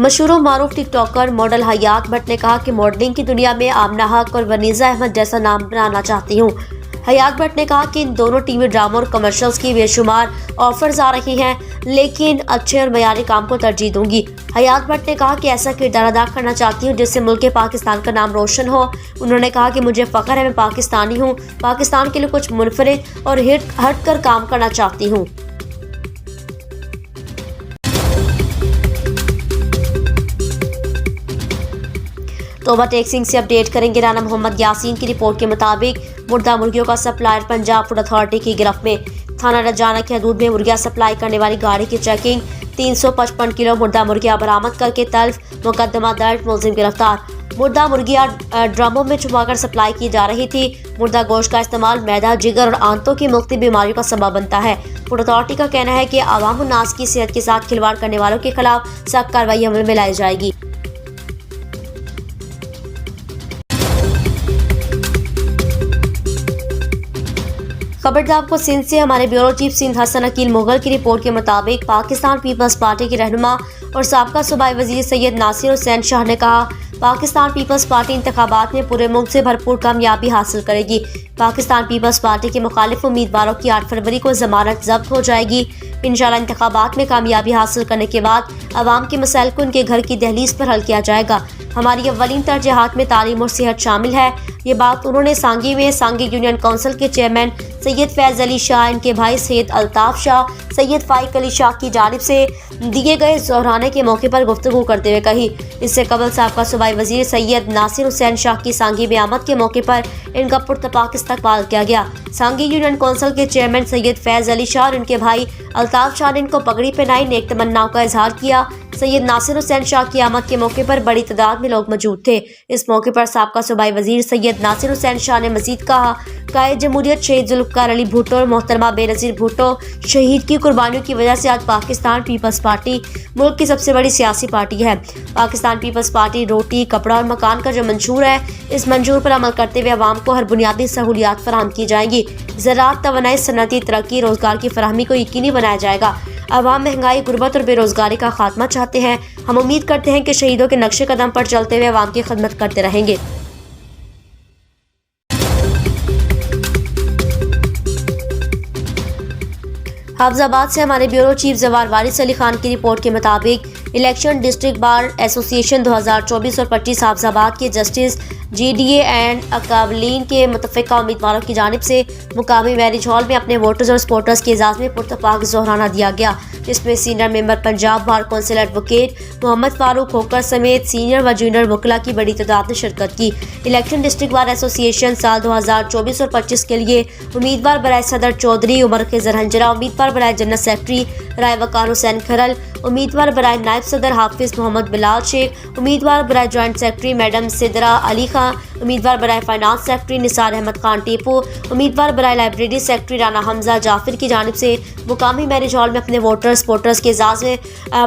मशहूर मारूफ TikToker model हयात भट्ट ने कहा कि मॉडलिंग की दुनिया में आमना हक और वनीजा अहमद जैसा नाम बनाना चाहती हूँ। हयात भट्ट ने कहा कि इन दोनों टीवी ड्रामों और कमर्शियल्स की बेशुमार ऑफर्स आ रही हैं, लेकिन अच्छे और मयारी काम को तरजीह दूंगी। हयात भट्ट ने कहा कि ऐसा किरदार अदा करना चाहती हूँ जिससे मुल्क पाकिस्तान का नाम रोशन हो। उन्होंने कहा कि मुझे फ़ख्र है, मैं पाकिस्तानी हूँ, पाकिस्तान के लिए कुछ मुनफरिद और हट कर काम करना चाहती हूँ। तोबा टेक्सिंग से अपडेट करेंगे। राना मोहम्मद यासीन की रिपोर्ट के मुताबिक मुर्दा मुर्गियों का सप्लायर पंजाब फूड अथॉरिटी की गिरफ्त में। थाना रजाना की हदूद में मुर्गियां सप्लाई करने वाली गाड़ी की चेकिंग। 355 किलो मुर्दा मुर्गियां बरामद करके तल्फ, मुकदमा दर्ज, मुलजिम गिरफ्तार। मुर्दा मुर्गियां ड्रमों में छुपाकर सप्लाई की जा रही थी। मुर्दा गोश्त का इस्तेमाल मैदा, जिगर और आंतों की मुख्तलिफ बीमारियों का सबब बनता है। फूड अथॉरिटी का कहना है कि आवाम उन्नास की सेहत के साथ खिलवाड़ करने वालों के खिलाफ सख्त कार्रवाई अमल में लाई जाएगी। खबरदार आपको सिंध से हमारे ब्यूरो चीफ सिंध हसन अकील मुगल की रिपोर्ट के मुताबिक पाकिस्तान पीपल्स पार्टी के रहनुमा और साबका सूबाई वजीर सैयद नासिर हुसैन शाह ने कहा, पाकिस्तान पीपल्स पार्टी इंतखाबात में पूरे मुल्क से भरपूर कामयाबी हासिल करेगी। पाकिस्तान पीपल्स पार्टी के मुखालिफ उम्मीदवारों की 8 फरवरी को जमानत जब्त हो जाएगी। इंशाल्लाह इंतखाबात में कामयाबी हासिल करने के बाद अवाम के मसाइल को उनके घर की दहलीज पर हल किया जाएगा। हमारी अव्वलीन तरजीहात में तालीम और सेहत शामिल है। ये बात उन्होंने सांगी में सांगी यूनियन काउंसिल के चेयरमैन सैयद फैज़ अली शाह, इनके भाई सैयद अल्ताफ शाह, सैयद फाइक अली शाह की जानिब से दिए गए जोहराने के मौके पर गुफ्तगू करते हुए कही। इससे कबल साबका सूबाई वजीर सैयद नासिर हुसैन शाह की सांगी में आमद के मौके पर इनका पुरतपाक इस्तकबाल किया गया। सांगी यूनियन काउंसिल के चेयरमैन सैयद फैज़ अली शाह और इनके भाई अल्ताफ शाह ने इनको पगड़ी पहनाई, नेक तमन्नाओं का इजहार किया। सैयद नासिर हुसैन शाह की आमद के मौके पर बड़ी तादाद में लोग मौजूद थे। इस मौके पर साबका सूबाई वजीर सैयद नासिर हुसैन शाह ने मजीद कहा, कायद जमहूरियत शहीद जुल्फ़िकार अली भुट्टो और मोहतरमा बेनज़ीर भुट्टो शहीद की कुर्बानियों की वजह से आज पाकिस्तान पीपल्स पार्टी मुल्क की सबसे बड़ी सियासी पार्टी है। पाकिस्तान पीपल्स पार्टी रोटी, कपड़ा और मकान का जो मंशूर है, इस मंशूर पर अमल करते हुए अवाम को हर बुनियादी सहूलियात फराहम की जाएंगी। ज़राअत, तवानाई, सनअती तरक्की, रोजगार की फराहमी को यकीनी बनाया जाएगा। अवाम महंगाई, गुर्बत और बेरोजगारी का खात्मा चाहते हैं। हम उम्मीद करते हैं कि शहीदों के नक्शे कदम पर चलते हुए अवाम की खिदमत करते रहेंगे। हाफिजाबाद से हमारे ब्यूरो चीफ जवार वारिस अली खान की रिपोर्ट के मुताबिक इलेक्शन डिस्ट्रिक्ट बार एसोसिएशन 2024 और 25 हाफिजाबाद के जस्टिस GDA एंड अकाबलीन के मुतफ़िका उम्मीदवारों की जानिब से मुकामी मैरिज हॉल में अपने वोटर्स और सपोर्टर्स के एजाज़ में पुरतपाक जोहराना दिया गया, जिसमें senior member Punjab bar council advocate Mohammad Farooq Khokhar समेत सीनियर व जूनियर वकला की बड़ी तादाद ने शिरकत की। इलेक्शन डिस्ट्रिक्ट बार एसोसिएशन साल 2024 और 25 के लिए उम्मीदवार बराए सदर चौधरी उमर खिजर हंजरा, उम्मीदवार बराए जनरल सेक्रेटरी राय वकार हुसैन खरल, उम्मीदवार बराए नायब सदर हाफिज मोहम्मद बिलाल शेख, उम्मीदवार बराए joint secretary madam Sidra Ali Khan, उम्मीदवार बराए फाइनेंस सेक्रेटरी निसार अहमद खान टीपू, उम्मीदवार बराए लाइब्रेरी सेक्रेटरी राना हमजा जाफिर की जानिब से मुकामी मैरिज हॉल में अपने वोटर्स सपोर्टर्स के एजाज़ में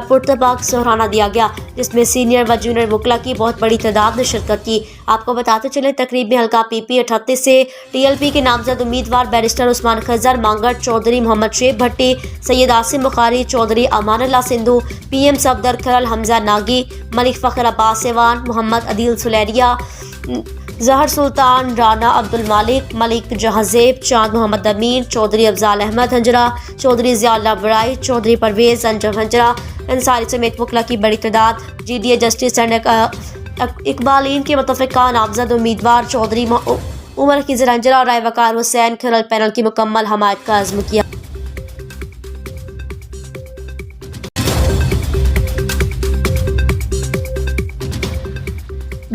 पुरतपाक जोहराना दिया गया, जिसमें सीनियर व जूनियर वकला की बहुत बड़ी तादाद ने शिरकत की। आपको बताते चले, तकरीब में हल्का PP 38 से TLP के नामजद उम्मीदवार बैरिस्टर उस्मान खजर मांगट चौधरी, मोहम्मद शेख भट्टी, सैयद आसिम बुखारी चौधरी, अमानुल्लाह सिंधु, PM सफदर खरल, हमजा नागी, मलिक फ़ख्र अब्बास सेवान, मोहम्मद अदील सुलेरिया, जहर सुल्तान, राना अब्दुल मालिक, मलिक जहाजेब, चांद मोहम्मद अमीन, चौधरी अफजाल अहमद हंजरा, चौधरी ज़ियाउल्लाह बराई, चौधरी परवेज़ अंजम हंजरा, अंसारी समेत वकला की बड़ी तादाद GDA जस्टिस एंड इकबालीन के मुतफ़िका नामजद उम्मीदवार चौधरी उमर खिजर हंजरा और राय वकार हुसैन खरल पैनल की मुकम्मल हमायत का अज़्म किया।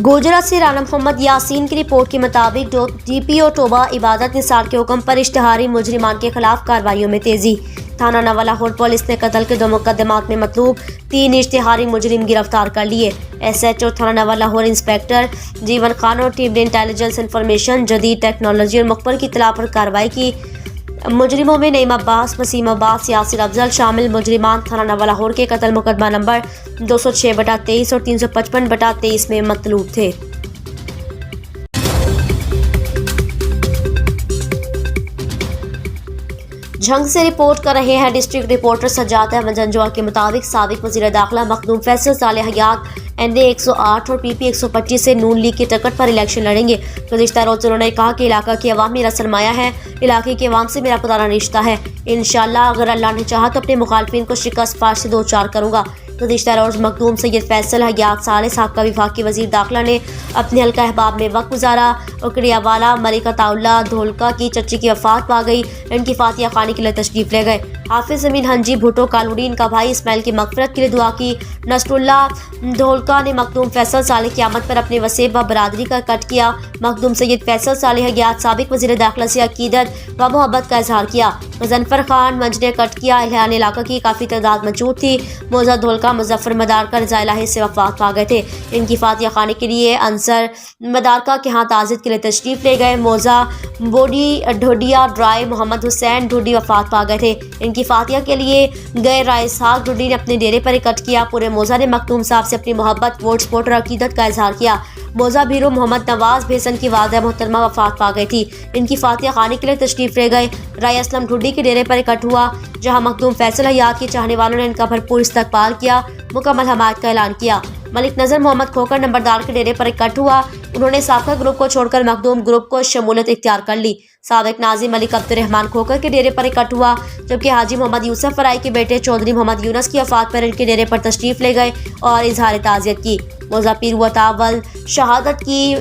गुजरात से राना मोहम्मद यासीन की रिपोर्ट के मुताबिक DPO टोबा इबादत निसार के हुक्म पर इश्तिहारी मुजरिमान के खिलाफ कार्रवाइयों में तेजी। थाना नवा लाहौर पुलिस ने कत्ल के 2 मुकदमात में मतलूब 3 इश्तिहारी मुजरिम गिरफ्तार कर लिए। SHO थाना नवा लाहौर इंस्पेक्टर जीवन खान और टीम ने इंटेलिजेंस इंफॉर्मेशन, जदीद टेक्नोलॉजी और मुखबर की इत्तला पर कार्रवाई की। मुजरिमों में नईम अब्बास, वसीम अब्बास, यासिर अफजल शामिल। मुजरिमान थाना नवा लाहौर के कत्ल मुकदमा नंबर 206/23 और 355/23 में मतलूब थे। झंग से रिपोर्ट कर रहे हैं डिस्ट्रिक्ट रिपोर्टर सज्जाद अहमद जंजुआ के मुताबिक साबिक वज़ीर दाखिला मखदूम फैसल साले हयात NA 108 और PP 125 से नून लीग के टिकट पर इलेक्शन लड़ेंगे। गुज़िश्ता रोज़ उन्होंने कहा कि इलाका की अवाम मेरा सरमाया है, इलाके के अवाम से मेरा पुराना रिश्ता है। इंशाअल्लाह अगर अल्लाह ने चाहा तो अपने मुखालफिन को शिकस्त पार से 2-4 करूँगा। गुज़िश्ता रोज़ मखदूम सैयद फैसल हयात साले साहब विफाकी वज़ीर दाखिला ने अपने हल्का अहबाब में वक्त गुजारा। उकड़ियावाला मलिका ताउल्ला धोलका की चच्ची की वफात पा गई। इनकी फातिया खानी के लिए तशरीफ ले गए। हाफिज अमीन हंजी भुट्टो कालूड़ी इनका भाई इस्माइल की मगफरत के लिए दुआ की। नसरुल्ला धोलका ने मखदूम फैसल साले की आमद पर अपने वसेब व बरादरी का कट किया। मखदूम सैयद फैसल साले हयात साबिक वज़ीर दाखिला से अकीदत व मोहब्बत का इजहार किया। मुजफ्फर खान मंज ने कट किया। अहलियान इलाका की काफ़ी तादाद मौजूद थी। मौजा धोलका मुजफ्फर मदारका रज़ा इलाही से वफात पा गए थे। इनकी फातिया खाने के लिए अंसर मदारका के यहाँ ताज़ियत के लिए तशरीफ ले गए। मौजा बोडी ढोडिया ड्राई मोहम्मद हुसैन ढूडी वफात पा गए थे। इनकी फातिया के लिए गए राय इसहाक ढूडी ने अपने डेरे पर इकट्ठ किया। पूरे मौजा ने मखदूम साहब से अपनी मोहब्बत वोट सपोर्ट और अकीदत का इजहार किया। मौजा भीरू मोहम्मद नवाज भेसन की वादा मोहतरमा वफात पा गई थी। इनकी फातिया खाने के लिए तशरीफ ले गए। राय असलम ढूडी के डेरे पर इकट्ठ हुआ, जहां मखदूम फैसल हयात के चाहने वालों ने इनका भरपूर इस्तकबाल किया, मुकम्मल हमायत का ऐलान किया। मलिक नजर मोहम्मद खोकर नंबरदार के डेरे पर इकट्ठ हुआ। उन्होंने साबका ग्रुप को छोड़कर मखदूम ग्रुप को शमूलियत इख्तियार कर ली। साबिक नाजिम मलिक अब्दुर्रहमान खोकर के डेरे पर इकट्ठ हुआ, जबकि हाजी मोहम्मद यूसुफ फराई के बेटे चौधरी मोहम्मद यूनस की वफात पर इनके डेरे पर तशरीफ ले गए और इजहार ताज़ियत की। मौजा पीर हुआ तावल शहादत की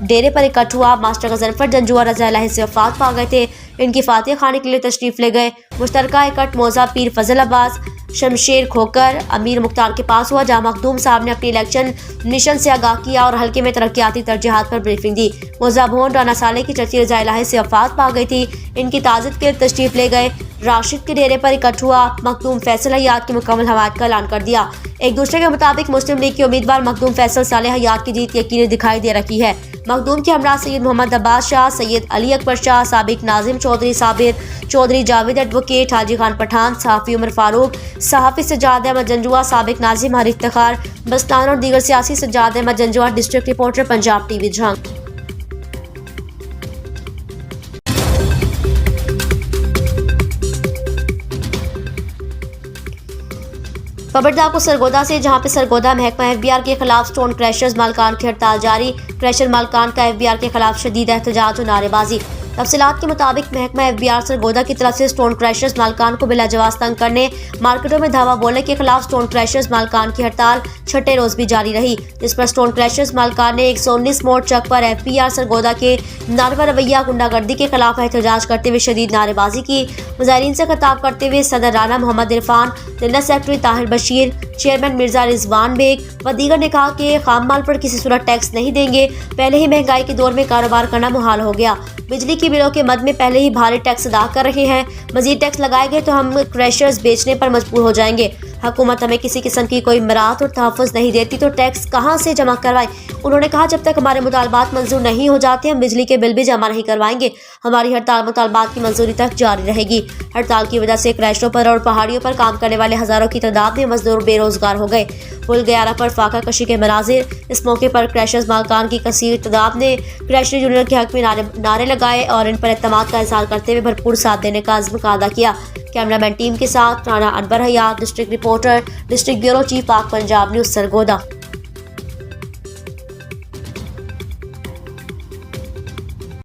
डेरे पर इकट्ठ हुआ। मास्टर गजनफर जंजुआ रज़ा इलाही से वफात पा गए थे। इनकी फातिया खाने के लिए तशरीफ ले गए। मुश्तरका इकट्ठ मौजा पीर फजल अब्बास शमशेर खोकर अमीर मुख्तार के पास हुआ, जहाँ मखदूम साहब ने अपनी इलेक्शन मिशन से आगाह किया और हल्के में तरक्याती तरजीहात पर ब्रीफिंग दी। मौजा भोंड राना साले की चची रज़ा इलाही से वफात पा गई थी। इनकी ताज़ियत के लिए तशरीफ ले गए। राशिद के डेरे पर इकट्ठ हुआ। मखदूम फैसल हयात की मुकम्मल हमायत का ऐलान कर दिया। एक दूसरे के मुताबिक मुस्लिम लीग के उम्मीदवार मखदूम फैसल साले हयात की जीत यकीनी दिखाई दे रही है। मखदूम के हमरा सैयद मोहम्मद अब्बास शाह, सैयद अली अकबर शाह, साबिक नाजिम चौधरी, साबिर चौधरी, जावेद एडवोकेट, हाजी खान पठान, सहाफ़ी उमर फारूक, सहाफ़ी सज्जाद अहमद जंजुआ, साबिक नाजिम हर इफ्तिखार बस्तान और दीगर सियासी Sajjad Ahmad Janjua. District reporter Punjab TV Jhang. खबरदार को सरगोदा से, जहां पे सरगोदा महकमा FBR के खिलाफ स्टोन क्रैशर्स मालकान की हड़ताल जारी। क्रैशर मालकान का FBR के खिलाफ शदीद एहतजाज और नारेबाजी। तफसीलात के मुताबिक महकमा FBR सरगोदा की तरफ से स्टोन क्रैशर्स मालकान को बिलाजवाज़ तंग करने, मार्केटों में धावा बोलने के खिलाफ स्टोन क्रैशर्स मालकान की हड़ताल छठे रोज भी जारी रही, जिस पर स्टोन क्रैशर्स मालकान ने 119 मोड़ चक पर FBR सरगोदा के नारवा रवैया गुंडागर्दी के खिलाफ एहतजाज करते हुए शदीद नारेबाजी की। मुजाहिरीन से खिताब करते हुए सदर Rana Mohammad Irfan, general secretary Tahir Bashir, chairman Mirza Rizwan Baig व दीगर ने कहा कि खाम माल पर किसी सूरत टैक्स नहीं देंगे। पहले ही महंगाई के दौर में कारोबार करना मुहाल हो गया। बिजली की बिलों के मद में पहले ही भारी टैक्स अदा कर रहे हैं। मजीद टैक्स लगाएंगे तो हम क्रैशर्स बेचने पर मजबूर हो जाएंगे। हुकूमत हमें किसी किस्म की कोई मराहत और तहफ़्फ़ुज़ नहीं देती तो टैक्स कहाँ से जमा करवाएं। उन्होंने कहा जब तक हमारे मुतालबात मंजूर नहीं हो जाते हम बिजली के बिल भी जमा नहीं करवाएंगे। हमारी हड़ताल मुतालबात की मंजूरी तक जारी रहेगी। हड़ताल की वजह से क्रैशरों पर और पहाड़ियों पर काम करने वाले हज़ारों की तादाद में मजदूर बेरोजगार हो गए। पुल गयारा पर फाका कशी के मनाजिर। इस मौके पर क्रैशर्स मालकान की कसीर तादाद ने क्रैशर यूनियन के हक में नारे लगाए और इन पर एतमाद का इज़हार करते हुए भरपूर साथ देने का अज़्म का अदा किया। कैमरामैन टीम के साथ Rana Anwar Hayat, district reporter, district bureau chief Pak Punjab news Sargodha.